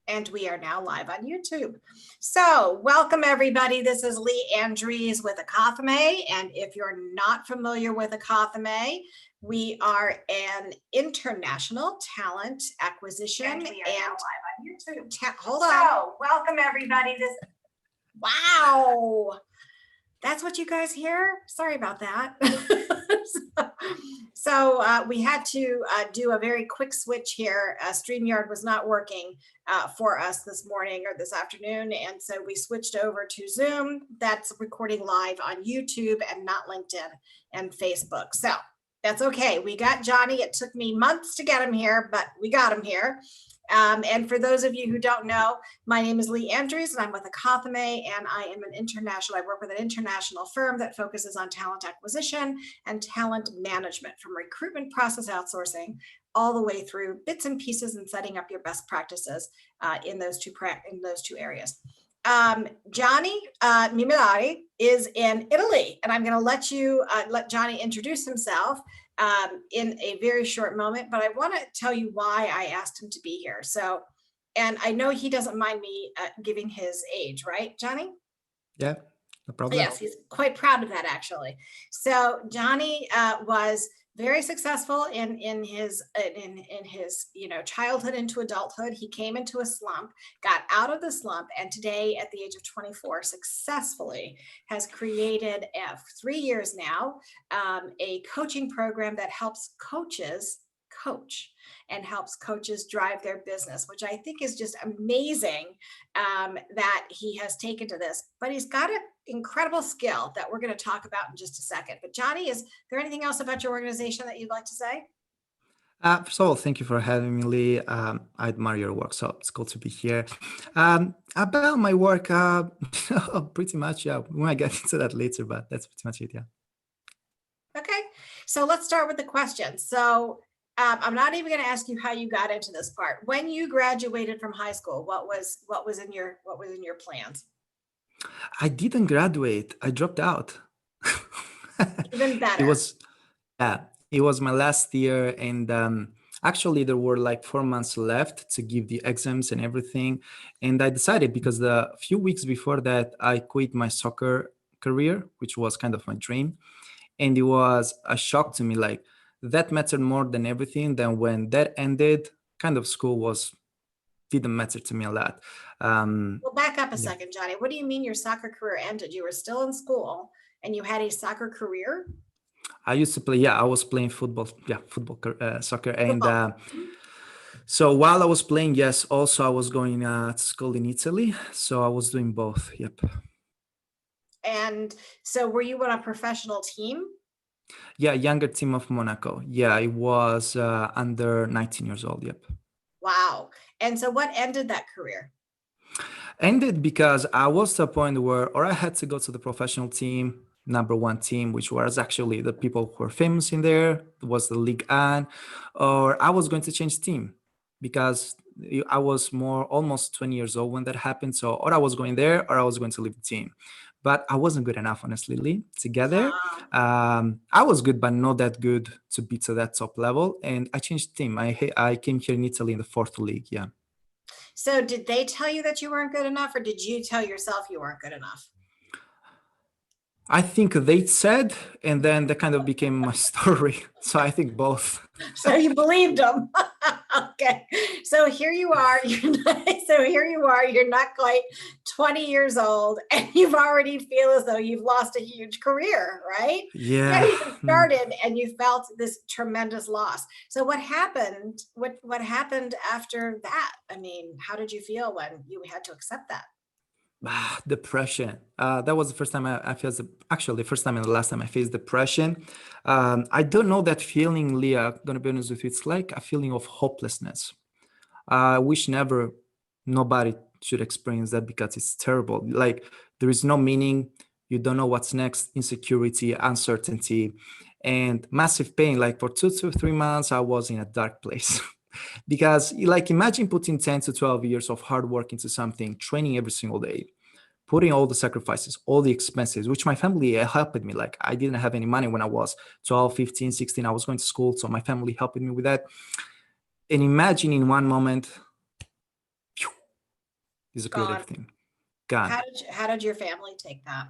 And we are now live on YouTube. So welcome everybody. This is Lee Andrews with Xhoni. And if you're not familiar with Xhoni, we are an international talent acquisition. And we are now live on YouTube. Hold on. So welcome everybody. Wow. That's what you guys hear? Sorry about that. So we had to do a very quick switch here. StreamYard was not working for us this morning or this afternoon. And so we switched over to Zoom. That's recording live on YouTube and not LinkedIn and Facebook. So that's okay. We got Johnny. It took me months to get him here, but we got him here. And for those of you who don't know, my name is Lee Andrews and I'm with Xhoni, and I am I work with an international firm that focuses on talent acquisition and talent management, from recruitment process outsourcing all the way through bits and pieces and setting up your best practices in those two areas. Johnny Mimillari is in Italy, and I'm going to let Johnny introduce himself in a very short moment, but I want to tell you why I asked him to be here. So, and I know he doesn't mind me giving his age, right, Johnny? Yeah, no problem. Yes, he's quite proud of that, actually. So Johnny was very successful in his childhood into adulthood. He came into a slump, got out of the slump, and today at the age of 24 successfully has created 3 years now a coaching program that helps coaches coach and helps coaches drive their business, which I think is just amazing that he has taken to this. But he's got an incredible skill that we're going to talk about in just a second. But Johnny, is there anything else about your organization that you'd like to say? First of all, thank you for having me, Lee. I admire your work, so it's cool to be here. About my work, pretty much, yeah, we might get into that later, but that's pretty much it, yeah. Okay, so let's start with the questions. So I'm not even going to ask you how you got into this part. When you graduated from high school, what was in your plans? I didn't graduate. I dropped out. Even better. It was my last year, and actually there were like 4 months left to give the exams and everything. And I decided, because the few weeks before that, I quit my soccer career, which was kind of my dream. And it was a shock to me, like, that mattered more than everything. Then when that ended, kind of school didn't matter to me a lot. Well, back up a second, Johnny. What do you mean your soccer career ended? You were still in school and you had a soccer career? I used to play, yeah, I was playing football, soccer. And so while I was playing, yes, also I was going to school in Italy. So I was doing both, yep. And so were you on a professional team? Yeah, younger team of Monaco. Yeah, I was under 19 years old, yep. Wow. And so what ended that career? Ended because I was to a point where, or I had to go to the professional team, number one team, which was actually the people who were famous in there, was the Ligue 1, or I was going to change team, because I was almost 20 years old when that happened. So or I was going there or I was going to leave the team. But I wasn't good enough, honestly, Lee, together. I was good, but not that good to be to that top level. And I changed team. I came here in Italy in the 4th league, yeah. So did they tell you that you weren't good enough, or did you tell yourself you weren't good enough? I think they said, and then that kind of became my story. So I think both. So you believed them. Okay. So here you are. You're not quite 20 years old, and you've already feel as though you've lost a huge career, right? Yeah. You started and you felt this tremendous loss. So what happened? What happened after that? I mean, how did you feel when you had to accept that? Depression. That was the first time I faced, actually the first time and the last time I faced depression. I don't know that feeling, Leah, gonna be honest with you. It's like a feeling of hopelessness. I wish nobody should experience that, because it's terrible. Like, there is no meaning. You don't know what's next, insecurity, uncertainty, and massive pain. Like, for 2 to 3 months, I was in a dark place. Because, like, imagine putting 10 to 12 years of hard work into something, training every single day, putting all the sacrifices, all the expenses, which my family helped me. Like, I didn't have any money when I was 12, 15, 16. I was going to school, so my family helped me with that. And imagine in one moment, disappeared Gone. everything, gone. How did your family take that?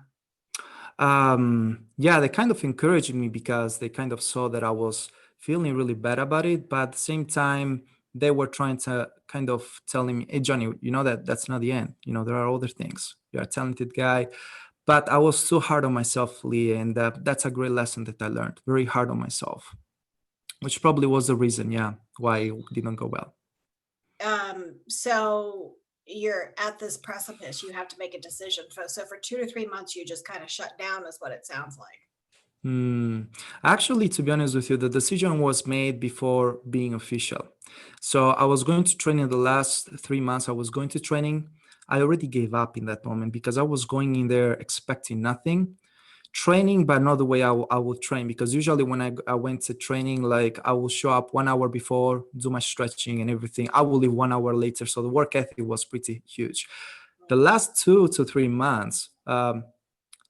Yeah, they kind of encouraged me because they kind of saw that I was feeling really bad about it, but at the same time, they were trying to kind of telling me, "Hey, Johnny, you know that that's not the end. You know, there are other things. You're a talented guy." But I was too hard on myself, Lee, and that's a great lesson that I learned. Very hard on myself, which probably was the reason, yeah, why it didn't go well. So you're at this precipice, you have to make a decision. So for 2 to 3 months, you just kind of shut down is what it sounds like. Hmm. Actually, to be honest with you, the decision was made before being official. So I was going to training the last 3 months. I was going to training. I already gave up in that moment because I was going in there expecting nothing. Training, but not the way I would train. Because usually when I went to training, like I will show up 1 hour before, do my stretching and everything. I will leave 1 hour later. So the work ethic was pretty huge. The last 2 to 3 months,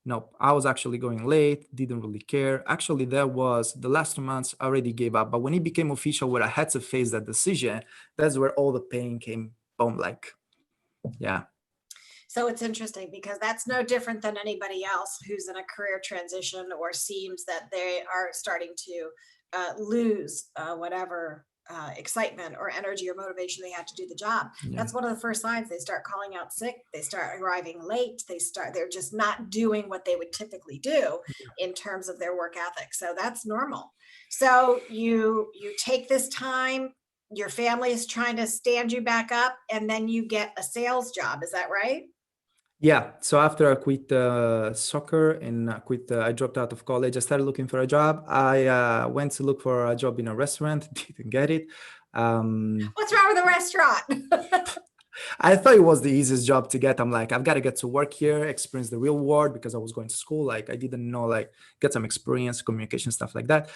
no, I was actually going late, didn't really care. Actually, there was the last 2 months I already gave up. But when it became official where I had to face that decision, that's where all the pain came. Boom, like, yeah. So it's interesting because that's no different than anybody else who's in a career transition or seems that they are starting to lose whatever excitement or energy or motivation they had to do the job. Yeah. That's one of the first signs. They start calling out sick. They start arriving late. They're just not doing what they would typically do in terms of their work ethic. So that's normal. So you take this time. Your family is trying to stand you back up, and then you get a sales job. Is that right? Yeah. So after I quit soccer and I dropped out of college, I started looking for a job. I went to look for a job in a restaurant, didn't get it. What's wrong with the restaurant? I thought it was the easiest job to get. I'm like, I've got to get to work here, experience the real world because I was going to school. Like I didn't know, like get some experience, communication, stuff like that.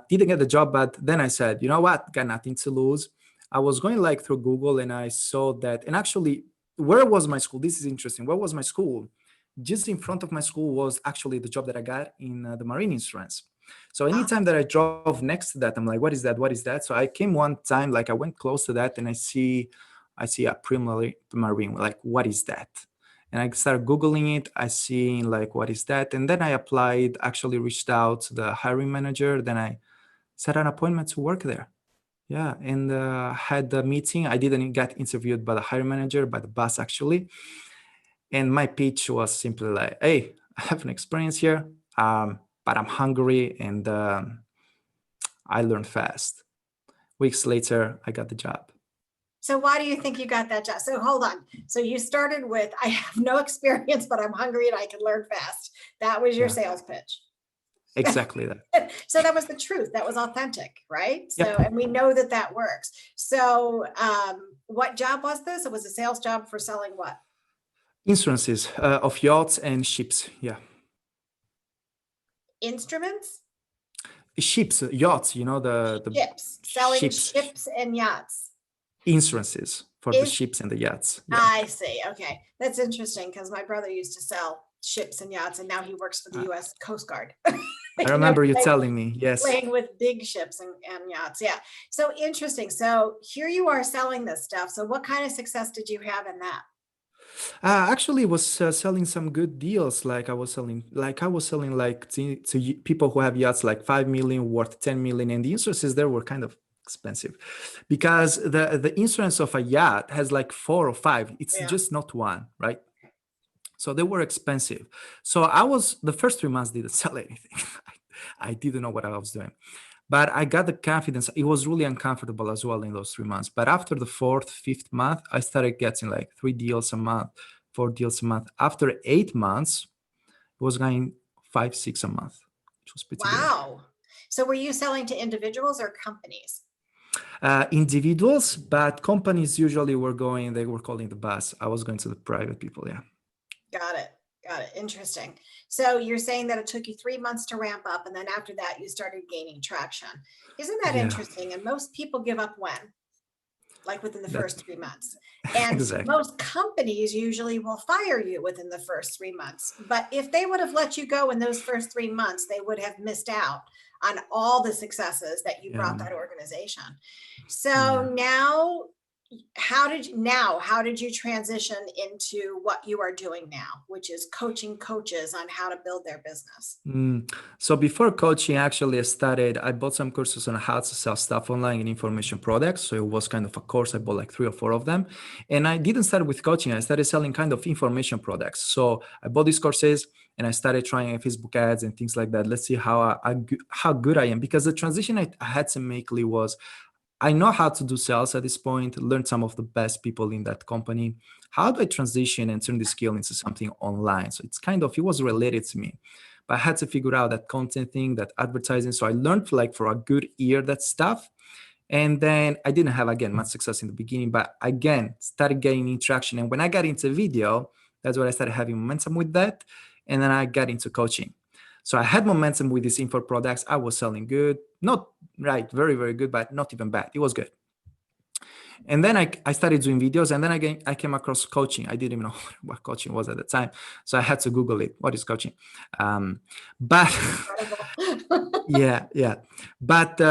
Didn't get the job, but then I said, you know what? Got nothing to lose. I was going like through Google and I saw that, and actually, where was my school? This is interesting. Where was my school? Just in front of my school was actually the job that I got in the marine insurance. So Wow. anytime that I drove next to that, I'm like, what is that? What is that? So I came one time, like I went close to that and I see a primary marine, like what is that? And I started Googling it. I see like, what is that? And then I applied, actually reached out to the hiring manager. Then I set an appointment to work there. Yeah, and had the meeting. I didn't get interviewed by the hiring manager, by the boss actually. And my pitch was simply like, "Hey, I have an experience here, but I'm hungry and I learned fast." Weeks later, I got the job. So why do you think you got that job? So hold on. So you started with, I have no experience, but I'm hungry and I can learn fast. That was your Yeah, sales pitch. exactly that. So that was the truth. That was authentic, right? So, Yep. and we know that that works. So what job was this? It was a sales job for selling what? Insurances of yachts and ships. Yeah, Instruments? ships, yachts. You know the Ships. Selling ships ships and yachts. insurances for the Is ships and the yachts. Yeah. I see. Okay. That's interesting because my brother used to sell ships and yachts and now he works for the Uh, US Coast Guard. I You know, remember you telling me. Yes. playing with big ships and yachts. Yeah. So interesting. So here you are selling this stuff. So what kind of success did you have in that? Actually, was selling some good deals. I was selling like people who have yachts like 5 million worth 10 million, and the insurances there were kind of expensive because the insurance of a yacht has like 4 or 5. It's Yeah. just not one, right? So they were expensive. So I was the first 3 months didn't sell anything. I didn't know what I was doing. But I got the confidence. It was really uncomfortable as well in those 3 months. But after the fourth, fifth month, I started getting like 3 deals a month, 4 deals a month. After 8 months, it was going 5, 6 a month, which was pretty good. Wow. So were you selling to individuals or companies? Individuals, but companies usually they were calling the bus. I was going to the private people. Yeah. Got it. Got it. Interesting. So you're saying that it took you 3 months to ramp up, and then after that, you started gaining traction. Isn't that Yeah. interesting? And most people give up when? Like within the That first 3 months. And exactly. most companies usually will fire you within the first 3 months. But if they would have let you go in those first 3 months, they would have missed out on all the successes that you brought Yeah. that organization. So Yeah. now how did you transition into what you are doing now, which is coaching coaches on how to build their business? So before coaching, actually, I bought some courses on how to sell stuff online and information products. So it was kind of a course. I bought like 3 or 4 of them. And I didn't start with coaching. I started selling kind of information products. So I bought these courses and I started trying Facebook ads and things like that. Let's see how good I am. Because the transition I had to make, Lee, was I know how to do sales at this point, learned some of the best people in that company. How do I transition and turn the skill into something online? So it was related to me. But I had to figure out that content thing, that advertising. So I learned for a good year that stuff. And then I didn't have, again, much success in the beginning, but again, started getting traction. And when I got into video, that's when I started having momentum with that. And then I got into coaching. So I had momentum with these info products. I was selling good, not right, very, very good, but not even bad. It was good. And then I started doing videos, and then again, I came across coaching. I didn't even know what coaching was at the time. So I had to Google it. What is coaching? But yeah. But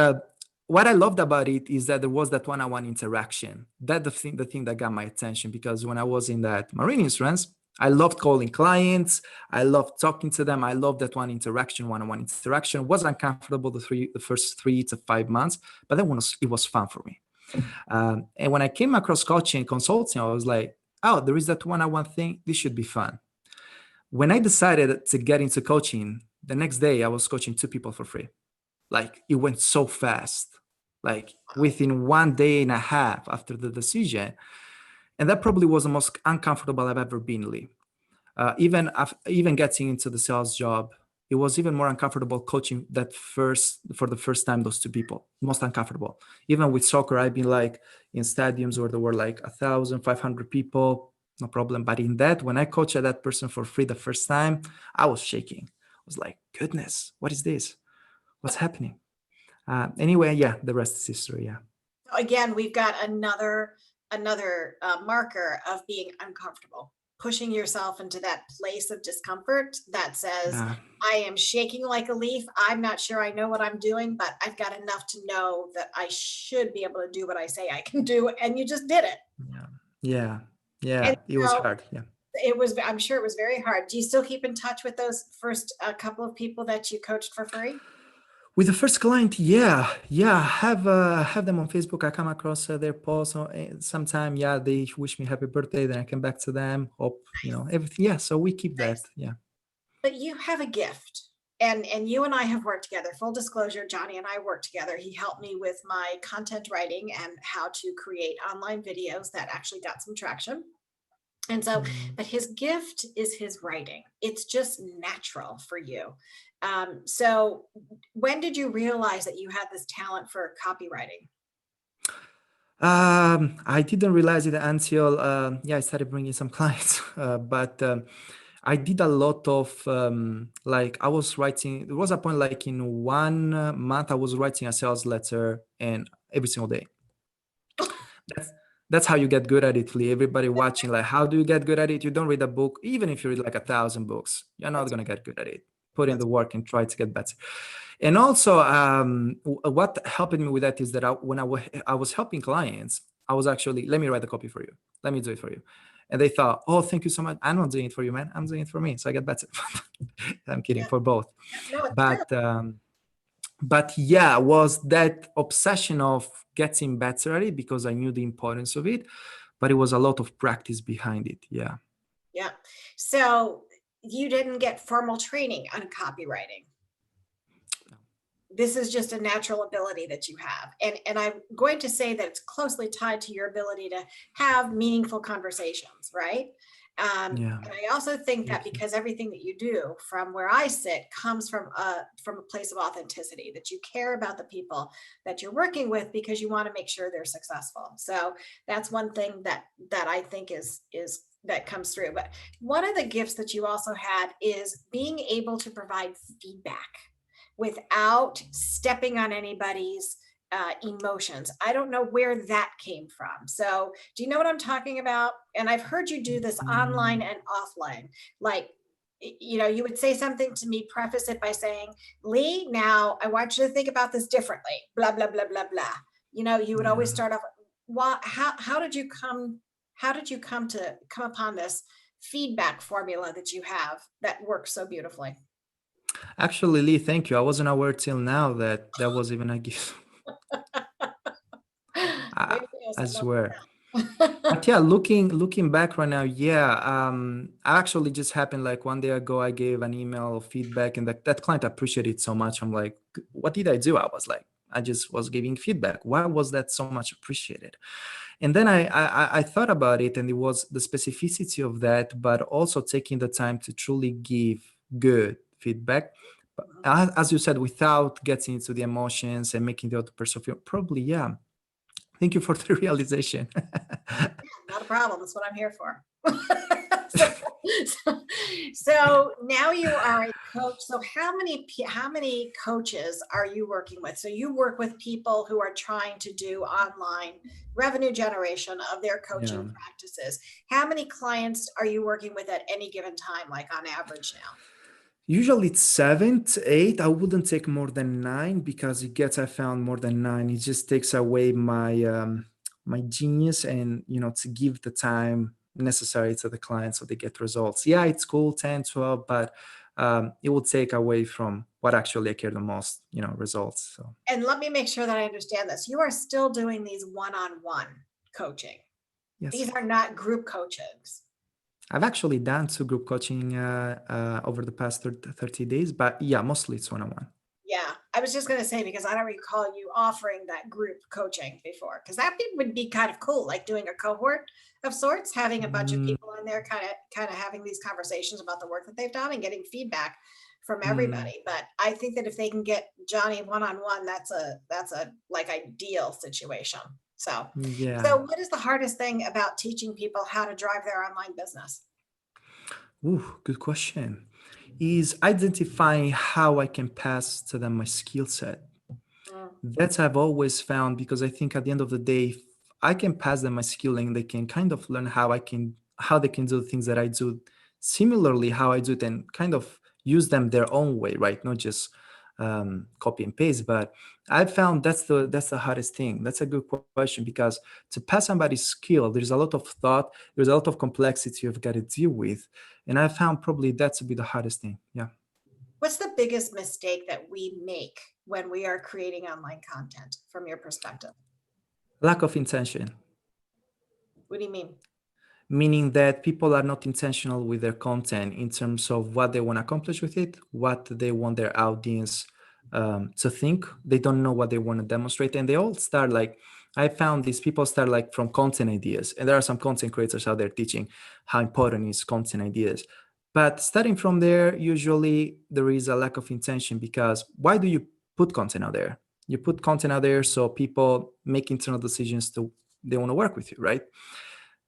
what I loved about it is that there was that one-on-one interaction. That the thing that got my attention, because when I was in that marine insurance, I loved calling clients. I loved talking to them. I loved that one-on-one interaction. Was uncomfortable the first 3 to 5 months, but then it was fun for me. And when I came across coaching and consulting, I was like, oh, there is that one-on-one thing. This should be fun. When I decided to get into coaching, the next day I was coaching 2 people for free. Like, it went so fast, like within 1.5 days after the decision. And that probably was the most uncomfortable I've ever been, Lee. Even getting into the sales job, it was even more uncomfortable coaching for the first time, those 2 people, most uncomfortable. Even with soccer, I've been like in stadiums where there were like 1,500 people, no problem. But in that, when I coached that person for free the first time, I was shaking. I was like, goodness, what is this? What's happening? Anyway, yeah, the rest is history. Yeah. Again, we've got another marker of being uncomfortable, pushing yourself into that place of discomfort that says, I am shaking like a leaf. I'm not sure I know what I'm doing, but I've got enough to know that I should be able to do what I say I can do. And you just did it. Yeah. And It was hard. Yeah. I'm sure it was very hard. Do you still keep in touch with those first couple of people that you coached for free? With the first client, yeah, have them on Facebook. I come across their posts sometime. Yeah, they wish me happy birthday. Then I come back to them. Hope everything. Yeah, so we keep that. Yeah. But you have a gift, and you and I have worked together. Full disclosure, Johnny and I worked together. He helped me with my content writing and how to create online videos that actually got some traction. And so, but his gift is his writing. It's just natural for you. So when did you realize that you had this talent for copywriting? I didn't realize it until I started bringing some clients. But I did a lot of like I was writing. There was a point like in 1 month I was writing a sales letter and every single day. That's how you get good at it, Lee. Everybody watching, like, how do you get good at it? You don't read a book. Even if you read like 1,000 books, you're not going to get good at it. Put in the work and try to get better. And also, what helped me with that is that when I was helping clients, I was actually, let me write the copy for you. Let me do it for you. And they thought, oh, thank you so much. I'm not doing it for you, man. I'm doing it for me. So I get better. I'm kidding, for both. No, it's But but yeah, was that obsession of getting better at it because I knew the importance of it, but it was a lot of practice behind it. Yeah. Yeah. So you didn't get formal training on copywriting. This is just a natural ability that you have. And I'm going to say that it's closely tied to your ability to have meaningful conversations, right? Yeah. And I also think that because everything that you do from where I sit comes from a place of authenticity, that you care about the people that you're working with because you want to make sure they're successful. So that's one thing that I think is that comes through. But one of the gifts that you also had is being able to provide feedback without stepping on anybody's emotions. I don't know where that came from. So do you know what I'm talking about? And I've heard you do this online and offline. Like, you would say something to me, preface it by saying, Lee, now I want you to think about this differently, blah, blah, blah, blah, blah. You would always start off, how did you come upon this feedback formula that you have that works so beautifully? Actually, Lee, thank you. I wasn't aware till now that that was even a gift. I, There you go, I something swear. else to know. But yeah, looking back right now, yeah, actually just happened like one day ago. I gave an email of feedback, and that client appreciated it so much. I'm like, what did I do? I was like, I just was giving feedback. Why was that so much appreciated? And then I thought about it, and it was the specificity of that, but also taking the time to truly give good feedback. But as you said, without getting into the emotions and making the other person feel, probably, yeah. Thank you for the realization. Not a problem. That's what I'm here for. So, so now you are a coach. So how many coaches are you working with? So you work with people who are trying to do online revenue generation of their Yeah. coaching practices. How many clients are you working with at any given time, like on average now? Usually it's 7 to 8. I wouldn't take more than 9, because it gets, I found, more than 9, it just takes away my genius, and to give the time necessary to the client so they get results. Yeah, it's cool, 10, 12, but it will take away from what actually I care the most, results. So And let me make sure that I understand this. You are still doing these one-on-one coaching. yes, These are not group coaches. I've actually done 2 group coaching over the past 30 days, but yeah, mostly it's one-on-one. Yeah, I was just going to say, because I don't recall you offering that group coaching before, because would be kind of cool, like doing a cohort of sorts, having a bunch of Mm, people in there, kind of having these conversations about the work that they've done and getting feedback from mm, everybody. But I think that if they can get Johnny one-on-one, that's a like ideal situation. So yeah. what is the hardest thing about teaching people how to drive their online business? Ooh, good question. Is identifying how I can pass to them my skill set. Mm, That I've always found, because I think at the end of the day, if I can pass them my skill and they can kind of learn how they can do the things that I do similarly how I do it, and kind of use them their own way, right? Not just copy and paste. But I found that's the hardest thing. That's a good question, because to pass somebody's skill, there's a lot of thought, there's a lot of complexity you've got to deal with, and I found probably that's to be the hardest thing. Yeah, What's the biggest mistake that we make when we are creating online content from your perspective? lack of intention. What do you mean? Meaning that people are not intentional with their content in terms of what they want to accomplish with it, what they want their audience to think. They don't know what they want to demonstrate, and they all start like, I found these people start like from content ideas, and there are some content creators out there teaching how important is content ideas. But starting from there, usually there is a lack of intention, because why do you put content out there? You put content out there so people make internal decisions to they want to work with you, right?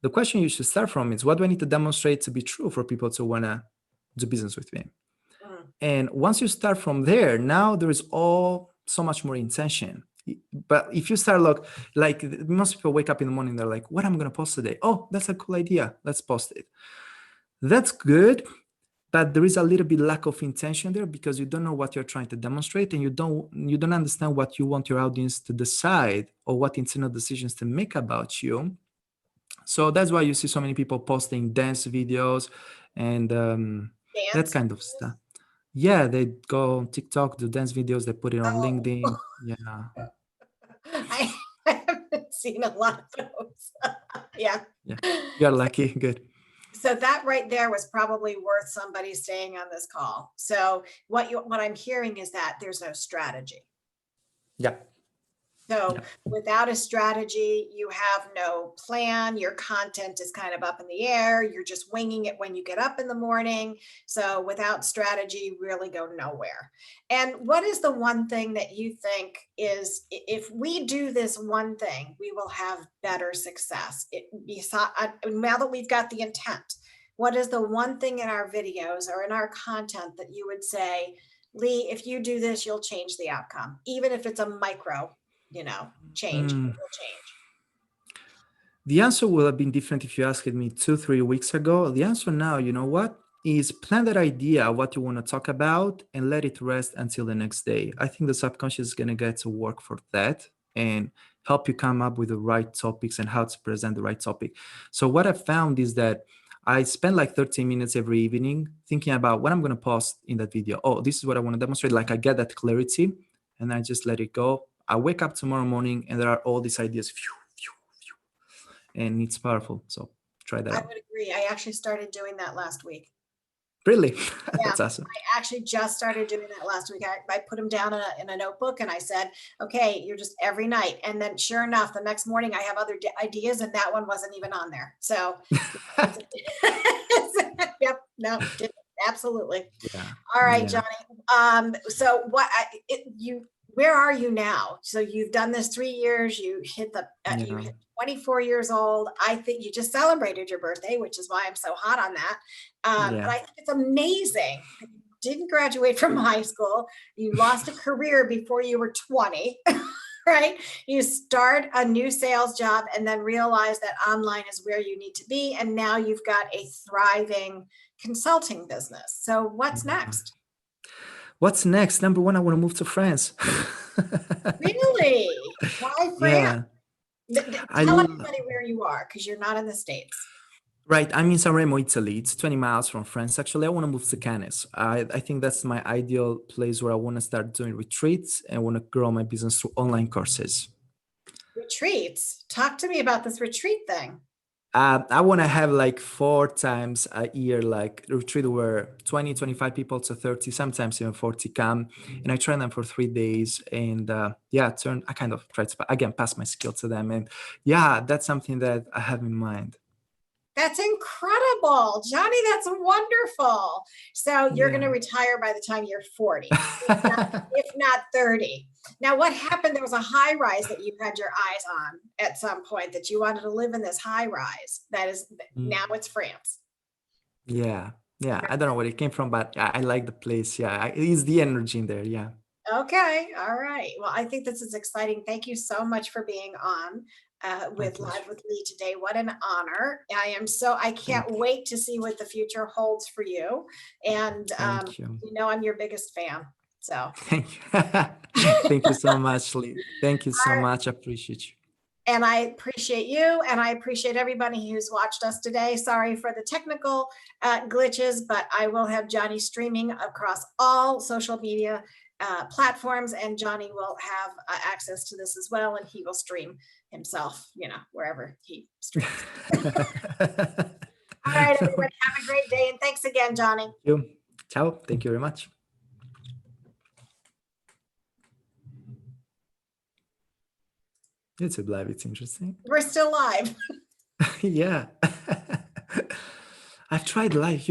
The question you should start from is, what do I need to demonstrate to be true for people to want to do business with me? Mm, And once you start from there, now there is all so much more intention. But if you start like most people wake up in the morning, they're like, what am I going to post today? Oh, that's a cool idea, let's post it. That's good, but there is a little bit lack of intention there, because you don't know what you're trying to demonstrate, and you don't understand what you want your audience to decide, or what internal decisions to make about you. So that's why you see so many people posting dance videos and that dance kind of stuff. Yeah, they go on TikTok, do dance videos, they put it on videos? LinkedIn. Oh, Yeah, I haven't seen a lot of those. Yeah. yeah. You're lucky. Good. So that right there was probably worth somebody staying on this call. So what I'm hearing is that there's no strategy. Yeah, So yeah. without a strategy, you have no plan. Your content is kind of up in the air. You're just winging it when you get up in the morning. So without strategy, you really go nowhere. And what is the one thing that you think is, if we do this one thing, we will have better success? Now that we've got the intent, what is the one thing in our videos or in our content that you would say, Lee, if you do this, you'll change the outcome, even if it's a micro, change, Mm. it will change. The answer would have been different if you asked me 2, 3 weeks ago. The answer now, you know what, is plan that idea, what you want to talk about, and let it rest until the next day. I think the subconscious is going to get to work for that. and help you come up with the right topics and how to present the right topic. So what I found is that I spend like 30 minutes every evening thinking about what I'm going to post in that video. Oh, this is what I want to demonstrate. Like I get that clarity and I just let it go. I wake up tomorrow morning and there are all these ideas, and it's powerful. So try that I out. would agree. I actually started doing that last week. Really? Yeah, That's awesome. I actually just started doing that last week. I put them down in a notebook and I said, okay, you're just every night. And then sure enough, the next morning I have other ideas and that one wasn't even on there. So yep, no, absolutely. Yeah. All right, Yeah. Johnny. So where are you now? So you've done this 3 years, you hit 24 years old. I think you just celebrated your birthday, which is why I'm so hot on that. But I think it's amazing. You didn't graduate from high school. You lost a career before you were 20, right? You start a new sales job and then realize that online is where you need to be. And now you've got a thriving consulting business. So what's next? What's next? Number one, I want to move to France. Really? Why France? Yeah. Tell everybody where you are because you're not in the States. Right. I'm in Sanremo, Italy. It's 20 miles from France. Actually, I want to move to Cannes. I think that's my ideal place where I want to start doing retreats and want to grow my business through online courses. Retreats. Talk to me about this retreat thing. I want to have like 4 times a year, like a retreat where 20, 25 people to 30, sometimes even 40 come. And I train them for 3 days. And I kind of try to, again, pass my skill to them. And yeah, that's something that I have in mind. That's incredible, Johnny. That's wonderful. So you're going to retire by the time you're 40, if not 30. Now, what happened? There was a high rise that you had your eyes on at some point that you wanted to live in this high rise. That is now it's France. Yeah. Yeah. I don't know where it came from, but I like the place. Yeah. It's the energy in there. Yeah. Okay. All right. Well, I think this is exciting. Thank you so much for being on with Live with Lee today. What an honor. I can't wait to see what the future holds for you. And Thank you. I'm your biggest fan. So thank you. Thank you so much, Lee. Thank you so much. I appreciate you. And I appreciate you, and I appreciate everybody who's watched us today. Sorry for the technical glitches, but I will have Johnny streaming across all social media platforms, and Johnny will have access to this as well, and he will stream himself, wherever he streams. All right, everybody, have a great day, and thanks again, Johnny. Thank you. Ciao. Thank you very much. YouTube Live, it's interesting. We're still live. Yeah. I've tried live.